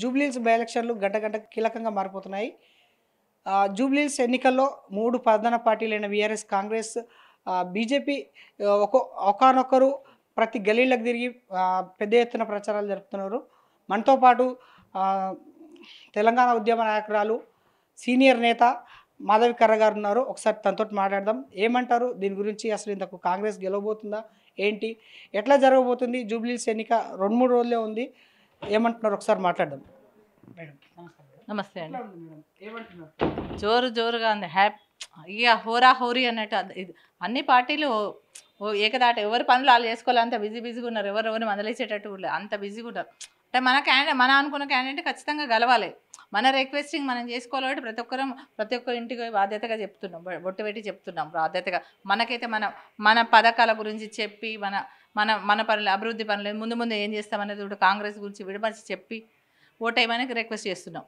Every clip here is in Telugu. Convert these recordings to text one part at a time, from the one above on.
జూబ్లీహిల్స్ బై ఎలక్షన్లు గంట గంట కీలకంగా మారిపోతున్నాయి. జూబ్లీహిల్స్ ఎన్నికల్లో 3 ప్రధాన పార్టీలైన వీఆర్ఎస్, కాంగ్రెస్, బీజేపీ ఒకానొకరు ప్రతి గల్లీలకు తిరిగి పెద్ద ఎత్తున ప్రచారాలు జరుపుతున్నారు. మనతో పాటు తెలంగాణ ఉద్యమ నాయకురాలు, సీనియర్ నేత మాధవి కర్ర గారు ఉన్నారు. ఒకసారి తనతో మాట్లాడదాం. ఏమంటారు దీని గురించి? అసలు ఇంతకు కాంగ్రెస్ గెలవబోతుందా ఏంటి, ఎట్లా జరగబోతుంది? జూబ్లీహిల్స్ ఎన్నిక 2-3 రోజులే ఉంది. ఏమంటున్నారు ఒకసారి మాట్లాడదాం. నమస్తే అండి. జోరు జోరుగా ఉంది, హ్యాపీ. ఇక హోరా హోరీ అన్నట్టు అన్ని పార్టీలు ఏకదాట ఎవరి పనులు వాళ్ళు చేసుకోవాలి. అంత బిజీగా ఉన్నారు. ఎవరెవరిని మందలేసేటట్టు అంత బిజీగా ఉన్నారు. అంటే మన అనుకున్న క్యాండిడేట్ ఖచ్చితంగా గెలవాలి. మన రిక్వెస్టింగ్ మనం చేసుకోవాలి. కాబట్టి ప్రతి ఒక్క ఇంటికి బాధ్యతగా చెప్తున్నాం, బొట్టు పెట్టి చెప్తున్నాం బాధ్యతగా. మనకైతే మన పథకాల గురించి చెప్పి మన పనులు, అభివృద్ధి పనులు ముందు ఏం చేస్తామనేది కూడా కాంగ్రెస్ గురించి విడమర్చి చెప్పి ఓటేయమని రిక్వెస్ట్ చేస్తున్నాం.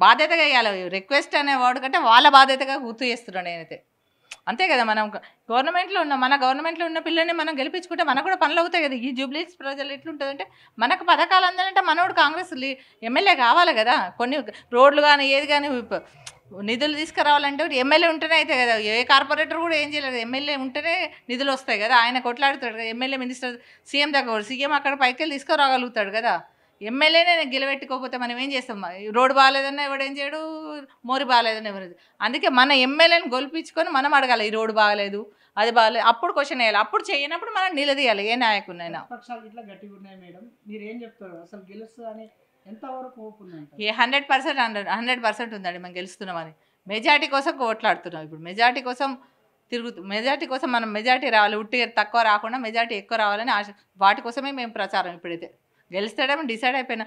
బాధ్యతగా వేయాలి. రిక్వెస్ట్ అనే వర్డ్ కంటే వాళ్ళ బాధ్యతగా గుర్తు చేస్తున్నాను నేనైతే. అంతే కదా, మన గవర్నమెంట్లో ఉన్న పిల్లల్ని మనం గెలిపించుకుంటే మనకు కూడా పనులు అవుతాయి కదా. ఈ జూబ్లీహిల్స్ ప్రజలు ఎట్లుంటుందంటే మనకు పథకాలు అందాలంటే మనోడు కాంగ్రెస్ ఎమ్మెల్యే కావాలి కదా. కొన్ని రోడ్లు కానీ ఏది కానీ నిధులు తీసుకురావాలంటే ఎమ్మెల్యే ఉంటేనే అయితే కదా. ఏ కార్పొరేటర్ కూడా ఏం చేయలేదు, ఎమ్మెల్యే ఉంటేనే నిధులు వస్తాయి కదా. ఆయన కొట్లాడుతాడు కదా. ఎమ్మెల్యే, మినిస్టర్, సీఎం దగ్గర, సీఎం అక్కడ పైకి వెళ్ళి తీసుకురాగలుగుతాడు కదా. ఎమ్మెల్యేనే గెలబెట్టుకోకపోతే మనం ఏం చేస్తాం? రోడ్డు బాగాలేదన్నా ఎవడేం చేయడు, మోరి బాగాలేదని ఎవరు. అందుకే మన ఎమ్మెల్యేని గొలిపించుకొని మనం అడగాలి, ఈ రోడ్డు బాగాలేదు, అది బాగాలేదు. అప్పుడు క్వశ్చన్ వేయాలి. అప్పుడు చేయనప్పుడు మనం నిలదీయాలి ఏ నాయకుడినైనా. 100% ఉందండి. మనం గెలుస్తున్నామని మెజార్టీ కోసం కొట్లాడుతున్నాం. ఇప్పుడు మెజార్టీ కోసం మనం మెజార్టీ రావాలి. ఉట్టిగా తక్కువ రాకుండా మెజార్టీ ఎక్కువ రావాలని ఆశ. వాటి కోసమే మేము ప్రచారం. ఇప్పుడైతే గెలుస్తాడేమో డిసైడ్ అయిపోయినా.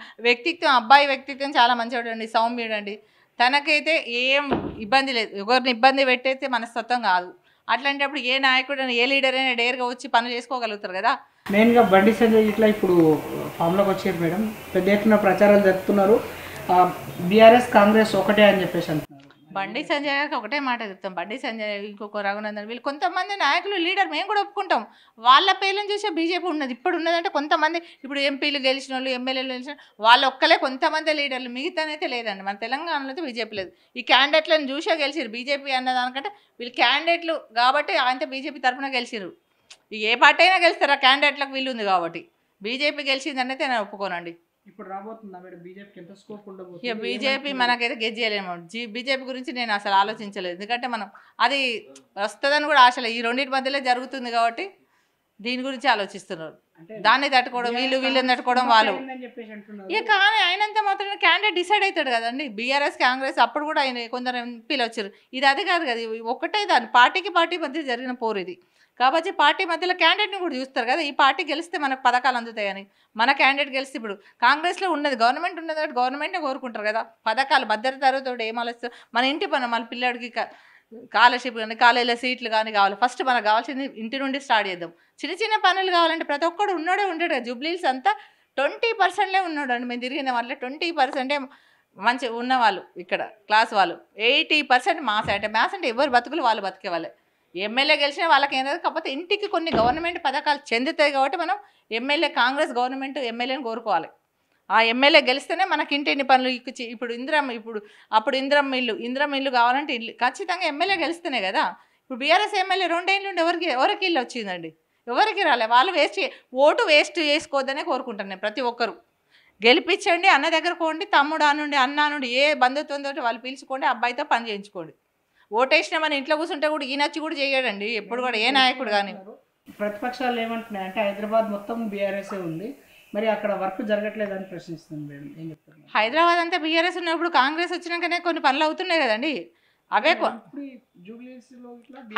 అబ్బాయి వ్యక్తిత్వం చాలా మంచివాడు అండి, సౌమ్యుడు అండి. తనకైతే ఏం ఇబ్బంది లేదు, ఎవరిని ఇబ్బంది పెట్టయితే మనస్తత్వం కాదు. అట్లాంటప్పుడు ఏ నాయకుడు, ఏ లీడర్ అయినా డేర్గా వచ్చి పనులు చేసుకోగలుగుతారు కదా. మెయిన్గా బండి సంజయ్ ఇట్లా ఇప్పుడు ఫామ్లోకి వచ్చారు మేడం. పెద్ద ఎత్తున ప్రచారాలు జరుపుతున్నారు. బీఆర్ఎస్, కాంగ్రెస్ ఒకటే అని చెప్పేసి అంటున్నారు. బండి సంజయ్ గారికి ఒకటే మాట చెప్తాం. బండి సంజయ్, ఇంకొక రఘునందన్, వీళ్ళు కొంతమంది నాయకులు, లీడర్ మేము కూడా ఒప్పుకుంటాం. వాళ్ళ పేర్లను చూసే బీజేపీ ఉన్నది. ఇప్పుడు ఉన్నదంటే కొంతమంది, ఇప్పుడు ఎంపీలు గెలిచిన వాళ్ళు, ఎమ్మెల్యేలు గెలిచిన వాళ్ళు ఒక్కలే కొంతమంది లీడర్లు, మిగతానైతే లేదండి. మన తెలంగాణలో అయితే బీజేపీ లేదు. ఈ క్యాండిడేట్లను చూసే గెలిచిరు. బీజేపీ అన్నదానికంటే వీళ్ళు క్యాండిడేట్లు కాబట్టి ఆయనతో బీజేపీ తరఫున గెలిచిరు. ఇక ఏ పార్టీ అయినా గెలుస్తారు, ఆ క్యాండిడేట్లకు వీళ్ళు ఉంది కాబట్టి. బీజేపీ గెలిచిందనైతే నేను ఒప్పుకోనండి. ఇప్పుడు రాబోతుందా మేడం బీజేపీకి ఎంత స్కోప్ ఉండబోతుంది? ఇక బీజేపీ మనకైతే గెలిచేయలేము. బీజేపీ గురించి నేను అసలు ఆలోచించలేదు. ఎందుకంటే మనం అది వస్తుందని కూడా ఆశలేదు. ఈ రెండింటి మధ్యలో జరుగుతుంది కాబట్టి దీని గురించి ఆలోచిస్తున్నారు. దాన్ని తట్టుకోవడం వీళ్ళని తట్టుకోవడం వాళ్ళు. ఇక కానీ ఆయనంతా మాత్రం క్యాండిడేట్ డిసైడ్ అవుతాడు కదండి. బీఆర్ఎస్, కాంగ్రెస్ అప్పుడు కూడా ఆయన కొందరు ఎంపీలు వచ్చారు. ఇది అది కాదు కదా, ఒకటే దాన్ని పార్టీకి పార్టీ మధ్య జరిగిన పోరు ఇది. కాబట్టి పార్టీ మధ్యలో క్యాండిడేట్ని కూడా చూస్తారు కదా. ఈ పార్టీ గెలిస్తే మనకు పథకాలు అందుతాయని. మన క్యాండిడేట్ గెలిస్తే ఇప్పుడు కాంగ్రెస్లో ఉన్నది గవర్నమెంట్ ఉన్నది కాబట్టి గవర్నమెంట్నే కోరుకుంటారు కదా. పథకాలు భద్రతతో ఏం ఆలోచిస్తారు? మన ఇంటి పని, మన పిల్లడికి స్కాలర్షిప్ కానీ, కాలేజీలో సీట్లు కానీ కావాలి. ఫస్ట్ మనకు కావాల్సింది ఇంటి నుండి స్టార్ట్ చేద్దాం. చిన్న పనులు కావాలంటే ప్రతి ఒక్కడు ఉంటాడు కదా. జూబ్లీహిల్స్ అంతా 20% ఉన్నాడు అండి. మేము తిరిగిన వాళ్ళే 20% మంచి ఉన్నవాళ్ళు. ఇక్కడ క్లాస్ వాళ్ళు 80% మ్యాథ్స్ అంటే ఎవరు బతుకులు వాళ్ళు బతికే వాళ్ళే. ఎమ్మెల్యే గెలిచిన వాళ్ళకి ఏంటంటే కాకపోతే ఇంటికి కొన్ని గవర్నమెంట్ పథకాలు చెందుతాయి కాబట్టి మనం ఎమ్మెల్యే, కాంగ్రెస్ గవర్నమెంట్ ఎమ్మెల్యేని కోరుకోవాలి. ఆ ఎమ్మెల్యే గెలిస్తేనే మనకి ఇంటి పనులు ఇప్పుడు అప్పుడు ఇందిరమ్మ ఇల్లు కావాలంటే ఇల్లు ఖచ్చితంగా ఎమ్మెల్యే గెలిస్తేనే కదా. ఇప్పుడు బీఆర్ఎస్ ఎమ్మెల్యే 2 ఏళ్ళు ఉండి ఎవరికి ఇల్లు వచ్చిందండి? ఎవరికి రాలే. వాళ్ళు ఓటు వేస్ట్ చేసుకోవద్దనే కోరుకుంటాను నేను. ప్రతి ఒక్కరు గెలిపించండి, అన్న దగ్గర పోండి, తమ్ముడు అనండి, అన్న నుండి ఏ బంధుత్వంతో వాళ్ళు పిలుచుకోండి, అబ్బాయితో పని చేయించుకోండి. ఓటేసిన మన ఇంట్లో కూర్చుంటే కూడా ఈయనొచ్చి కూడా చేయడండి ఎప్పుడు కూడా ఏ నాయకుడు కానీ. ప్రతిపక్షాలు ఏమంటున్నాయి అంటే హైదరాబాద్ మొత్తం బీఆర్ఎస్ఏ ఉంది, మరి అక్కడ వర్క్ జరగట్లేదని ప్రశ్నిస్తుంది మేడం. ఏం చెప్తారు? హైదరాబాద్ అంతా బీఆర్ఎస్ ఉన్నప్పుడు కాంగ్రెస్ వచ్చినాకనే కొన్ని పనులు అవుతున్నాయి కదండి. అవే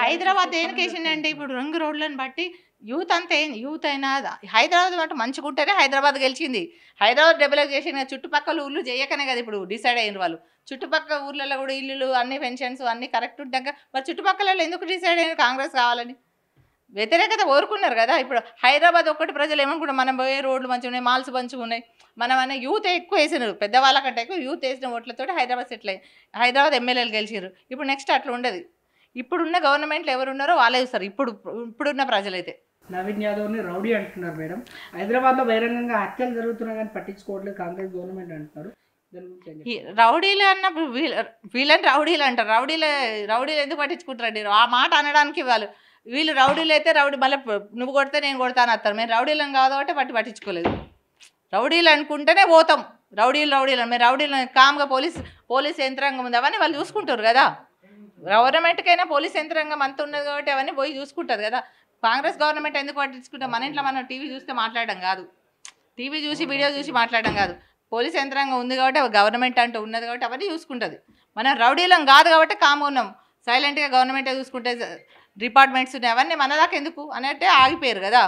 హైదరాబాద్ దేనికి వేసిందండి? ఇప్పుడు రింగ్ రోడ్లను బట్టి యూత్ అయినా హైదరాబాద్ బట్టి మంచిగా ఉంటేనే హైదరాబాద్ గెలిచింది. హైదరాబాద్ డెవలప్ చేసిన చుట్టుపక్కల ఊళ్ళు చేయకనే కదా ఇప్పుడు డిసైడ్ అయిన వాళ్ళు. చుట్టుపక్కల ఊర్లలో కూడా ఇల్లులు, అన్ని పెన్షన్స్ అన్నీ కరెక్ట్ ఉంటాక మరి చుట్టుపక్కల ఎందుకు డిసైడ్ అయిన కాంగ్రెస్ కావాలని? వ్యతిరేకత కోరుకున్నారు కదా. ఇప్పుడు హైదరాబాద్ ఒక్కటి ప్రజలు ఏమనుకుంటారు, మనం పోయే రోడ్లు మంచిగా ఉన్నాయి, మాల్స్ మంచిగా ఉన్నాయి, మనం అనే యూత్ ఎక్కువ వేసినారు. పెద్దవాళ్ళకంటే ఎక్కువ యూత్ వేసిన ఓట్లతో హైదరాబాద్ సెటిల్ అయ్యి హైదరాబాద్ ఎమ్మెల్యేలు గెలిచారు. ఇప్పుడు నెక్స్ట్ అట్లా ఉండదు. ఇప్పుడున్న గవర్నమెంట్లు ఎవరు ఉన్నారో వాళ్ళే చూస్తారు. ఇప్పుడున్న ప్రజలైతే నవీన్ యాదవ్ని రౌడీ అంటున్నారు మేడం. హైదరాబాద్లో బహిరంగంగా హత్యలు జరుగుతున్నా కానీ పట్టించుకోవట్లేదు కాంగ్రెస్ గవర్నమెంట్ అంటున్నారు. దాని గురించి ఏం చెప్తారు? ఈ రౌడీలు అన్నప్పుడు వీళ్ళని రౌడీలు అంటారు. రౌడీలు ఎందుకు పట్టించుకుంటారండి? ఆ మాట అనడానికి వీళ్ళు రౌడీలు అయితే రౌడీ మళ్ళీ నువ్వు కొడితే నేను కొడతాను వస్తారు. మేము రౌడీలను కాదు కాబట్టి పట్టించుకోలేదు. రౌడీలు అనుకుంటేనే పోతాం. రౌడీలు మేము రౌడీలు కామ్గా పోలీస్ యంత్రాంగం ఉంది అవన్నీ వాళ్ళు చూసుకుంటారు కదా. గవర్నమెంట్కైనా పోలీస్ యంత్రాంగం అంత ఉన్నది కాబట్టి అవన్నీ పోయి చూసుకుంటుంది కదా. కాంగ్రెస్ గవర్నమెంట్ ఎందుకు పట్టించుకుంటాం? మన ఇంట్లో మనం టీవీ చూస్తే మాట్లాడడం కాదు, టీవీ చూసి వీడియో చూసి మాట్లాడడం కాదు. పోలీస్ యంత్రాంగం ఉంది కాబట్టి గవర్నమెంట్ అంటూ ఉన్నది కాబట్టి అవన్నీ చూసుకుంటుంది. మనం రౌడీలం కాదు కాబట్టి కామ్గా ఉన్నాం. సైలెంట్గా గవర్నమెంటే చూసుకుంటే డిపార్ట్మెంట్స్ ఉన్నాయి అవన్నీ మన దాకా ఎందుకు అనేట్టే ఆగిపోయారు కదా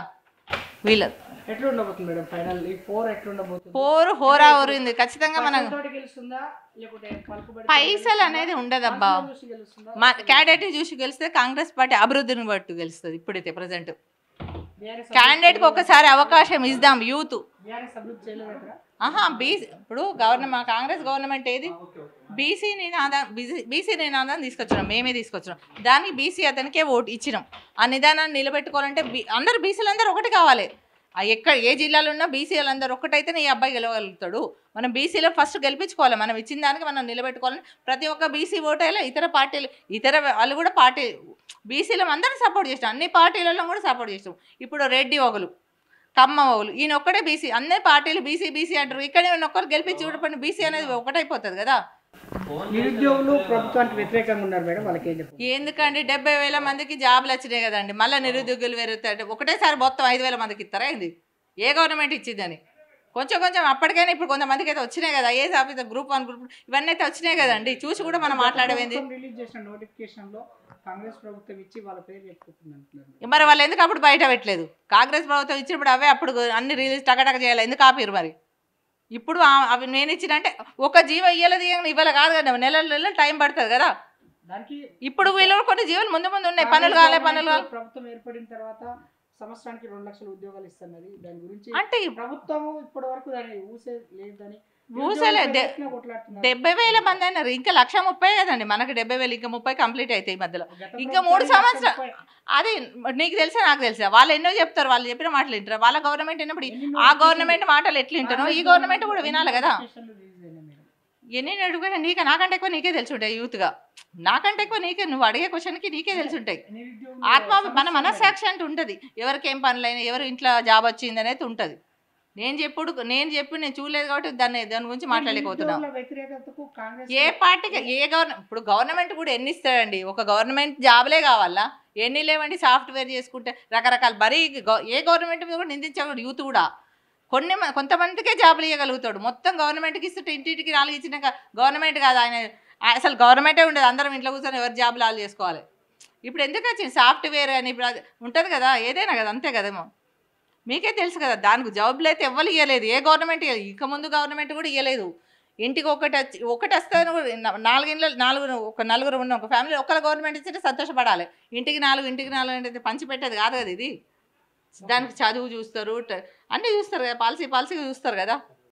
వీళ్ళు. ఎట్లా ఉండబోతుంది మేడం ఫైనల్ ఈ 4 ఎట్లా ఉండబోతుంది? హోరా ఊరింది ఖచ్చితంగా. మనం గెలుస్తుందా లేకపోతే పలుకుబడి పైసలు అనేది ఉండదబ్బా. చూసి గెలుస్తుందా? మా క్యాండిడేట్ని చూసి గెలిస్తే కాంగ్రెస్ పార్టీ అభివృద్ధిని బట్టి గెలుస్తుంది. ఇప్పుడైతే ప్రజెంట్ క్యాండిడేట్కి ఒకసారి అవకాశం ఇద్దాం. యూత్ బీఆర్ఎస్ అభివృద్ధి చేయలేదంటారా? బీసీ ఇప్పుడు మా కాంగ్రెస్ గవర్నమెంట్ ఏది బీసీ నినాదాన్ని తీసుకొచ్చినాం, మేమే తీసుకొచ్చినాం. దానికి బీసీ అతనికే ఓటు ఇచ్చినాం. ఆ నిదానాన్ని నిలబెట్టుకోవాలంటే అందరూ బీసీలందరూ ఒకటి కావాలి. ఏ జిల్లాలో ఉన్నా బీసీలందరూ ఒక్కటైతేనే ఈ అబ్బాయి గెలవగలుగుతాడు. మనం బీసీలో ఫస్ట్ గెలిపించుకోవాలి. మనం ఇచ్చిన దానికి మనం నిలబెట్టుకోవాలని ప్రతి ఒక్క బీసీ ఓటేలా ఇతర పార్టీలు వాళ్ళు కూడా పార్టీ బీసీలో అందరం సపోర్ట్ చేసినాం. అన్ని పార్టీలలో కూడా సపోర్ట్ చేసినాం. ఇప్పుడు రెడ్డి ఒకరు, కమ్మ ఒకరు, ఈయన ఒక్కడే బీసీ. అన్ని పార్టీలు బీసీ అంటారు. ఇక్కడే ఒక్కరు గెలిపించి చూడపండి బీసీ అనేది ఒకటైపోతుంది కదా. నిరుద్యోగులు ప్రభుత్వానికి వ్యతిరేకంగా ఉన్నారు మేడం, వాళ్ళకి ఏం చెప్పారు? ఎందుకండి 70,000 మందికి జాబులు వచ్చినాయి కదండి. మళ్ళీ నిరుద్యోగులు వేరుతారు. ఒకటేసారి మొత్తం 5,000 మందికి ఇస్తారా ఏంది? ఏ గవర్నమెంట్ ఇచ్చిందని కొంచెం అప్పటికైనా ఇప్పుడు కొంతమందికి అయితే వచ్చినాయి కదా. ఏ ఆఫీసర్ గ్రూప్ 1 గ్రూప్ ఇవన్నీ అయితే వచ్చినాయి కదండి. చూసి కూడా మనం మాట్లాడేది. రిలీజ్ చేసిన నోటిఫికేషన్లో కాంగ్రెస్ ప్రభుత్వం ఇచ్చి వాళ్ళ పేరు చెప్పుకుంటుంది అంటున్నారు. మరి వాళ్ళు ఎందుకు అప్పుడు బయట పెట్టలేదు? కాంగ్రెస్ ప్రభుత్వం ఇచ్చినప్పుడు అవే అప్పుడు అన్ని రిలీజ్ టకటక చేయాలి. ఎందుకు ఆపిరు మరి? ఇప్పుడు అవి నేను ఇచ్చిన అంటే ఒక జీవ ఇవ్వాలి కాదు కదా. నెలలు టైం పడుతుంది కదా. ఇప్పుడు వీళ్ళు కొన్ని జీవులు ముందు ఉన్నాయి. పనులు కావాలి. ప్రభుత్వం ఏర్పడిన తర్వాత సంవత్సరానికి 2 లక్షల ఉద్యోగాలు ఇస్తున్నది. దాని గురించి అంటే ప్రభుత్వం ఇప్పటి వరకు దాన్ని ఊసేలేదని 70,000 మంది అన్నారు. ఇంకా 130,000 కదండి మనకి. 70,000 ఇంకా 30 కంప్లీట్ అవుతాయి ఈ మధ్యలో. ఇంకా 3 సంవత్సరాలు. అది నీకు తెలుసా నాకు తెలుసా? వాళ్ళు ఎన్నో చెప్తారు. వాళ్ళు చెప్పిన మాటలు వింటారు. వాళ్ళ గవర్నమెంట్ అయినప్పుడు ఆ గవర్నమెంట్ మాటలు ఎట్లా వింటారో ఈ గవర్నమెంట్ కూడా వినాలి కదా. ఎన్ని నోటిఫికేషన్ నాకంటే ఎక్కువ నీకే తెలిసి ఉంటాయి. యూత్గా నాకంటే ఎక్కువ నువ్వు అడిగే క్వశ్చన్కి నీకే తెలిసి ఉంటాయి. మన మనస్సాక్షి అంటూ ఉంటుంది. ఎవరికి ఏం పనులైనా ఎవరు ఇంట్లో జాబ్ వచ్చింది అనేది ఉంటుంది. నేను చూడలేదు కాబట్టి దాని గురించి మాట్లాడలేకపోతున్నాను. ఏ పార్టీకి ఇప్పుడు గవర్నమెంట్ కూడా ఎన్ని ఇస్తాడండి? ఒక గవర్నమెంట్ జాబ్లే కావాలా? ఎన్ని లేవండి? సాఫ్ట్వేర్ చేసుకుంటే రకరకాల మరీ ఏ గవర్నమెంట్ మీద కూడా నిందించకూడదు. యూత్ కూడా కొంతమందికే జాబులు ఇవ్వగలుగుతాడు. మొత్తం గవర్నమెంట్కి ఇస్తుంటే ఇంటింటికి 4 ఇచ్చినాక గవర్నమెంట్ కాదు ఆయన. అసలు గవర్నమెంటే ఉండదు. అందరం ఇంట్లో కూర్చొని ఎవరి జాబులు వాళ్ళు చేసుకోవాలి. ఇప్పుడు ఎందుకు వచ్చింది సాఫ్ట్వేర్ అని? ఇప్పుడు అది ఉంటుంది కదా. ఏదైనా కదా అంతే కదేమో. మీకే తెలుసు కదా. దానికి జాబులు అయితే ఎవ్వరు ఇవ్వలేదు. ఏ గవర్నమెంట్ ఇవ్వలేదు. ఇక ముందు గవర్నమెంట్ కూడా ఇవ్వలేదు. ఇంటికి ఒకటి వస్తాను. 4 ఇళ్ళు నలుగురు ఉన్న ఒక ఫ్యామిలీ ఒక్కరు గవర్నమెంట్ ఇచ్చింటే సంతోషపడాలి. ఇంటికి 4 అంటే పంచిపెట్టేది కాదు కదా ఇది. దానికి చదువు చూస్తారు, అన్నీ చూస్తారు కదా. పాలసీగా చూస్తారు కదా.